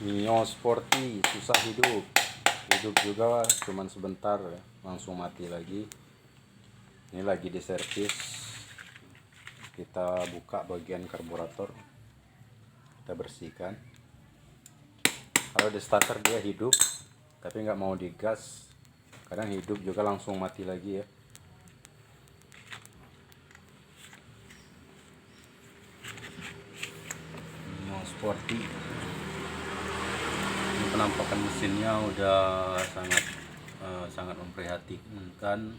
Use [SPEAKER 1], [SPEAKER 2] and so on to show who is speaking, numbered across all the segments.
[SPEAKER 1] Mio Sporty susah hidup juga cuman sebentar langsung mati lagi. Ini lagi di servis, kita buka bagian karburator, kita bersihkan. Kalau di starter dia hidup tapi nggak mau digas, kadang hidup juga langsung mati lagi ya. Mio Sporty, ini penampakan mesinnya udah sangat memprihatinkan.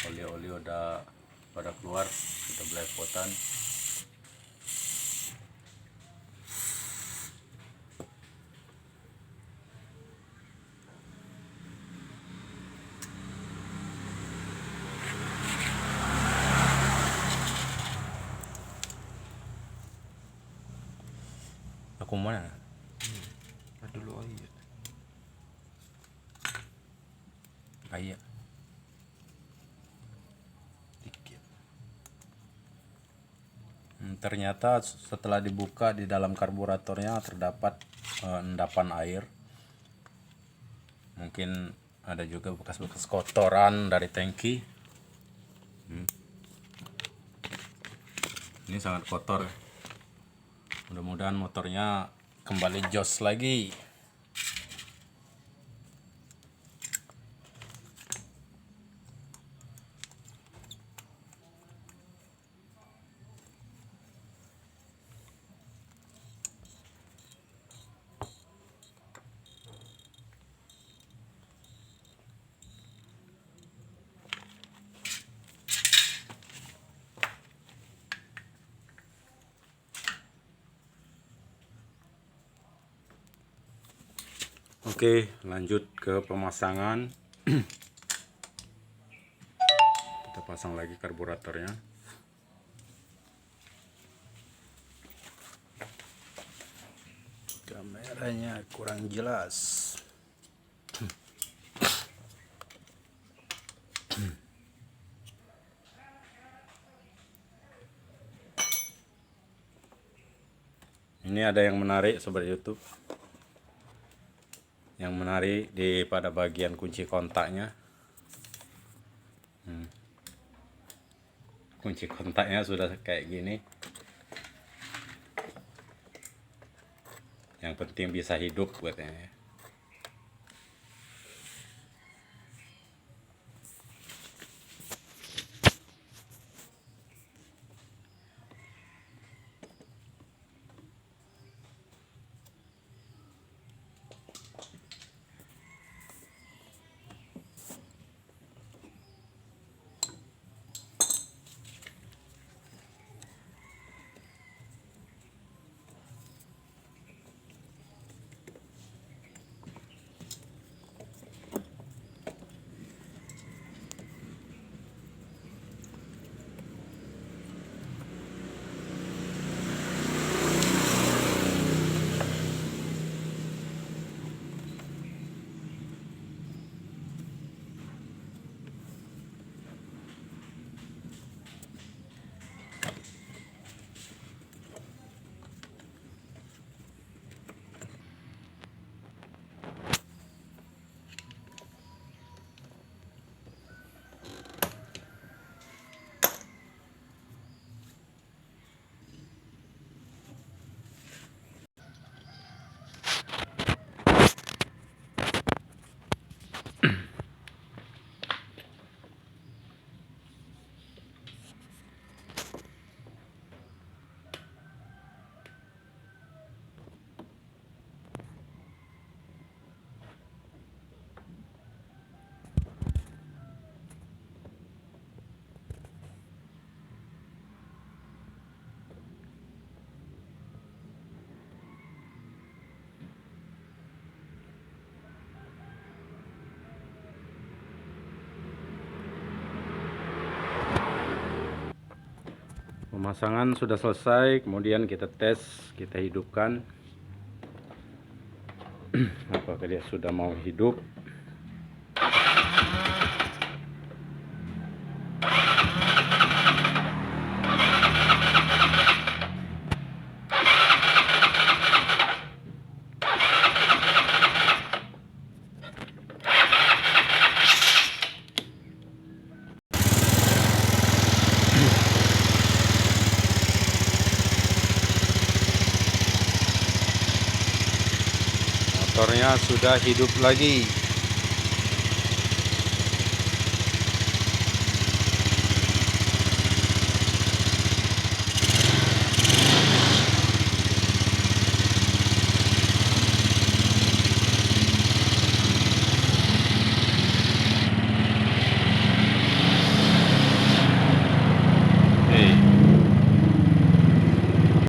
[SPEAKER 1] Oli udah pada keluar, udah belepotan. Aku mana?
[SPEAKER 2] Dulu aja.
[SPEAKER 1] Kayak
[SPEAKER 2] Dikit.
[SPEAKER 1] Ternyata setelah dibuka di dalam karburatornya terdapat endapan air. Mungkin ada juga bekas-bekas kotoran dari tangki. Ini sangat kotor. Mudah-mudahan motornya kembali jos lagi. Oke, lanjut ke pemasangan. Kita pasang lagi karburatornya. Kameranya kurang jelas. Ini ada yang menarik sobat YouTube. Yang menarik pada bagian kunci kontaknya. Kunci kontaknya sudah kayak gini. Yang penting bisa hidup buatnya ya. Pemasangan sudah selesai, kemudian kita tes, kita hidupkan. Apakah dia sudah mau hidup? motornya sudah hidup lagi.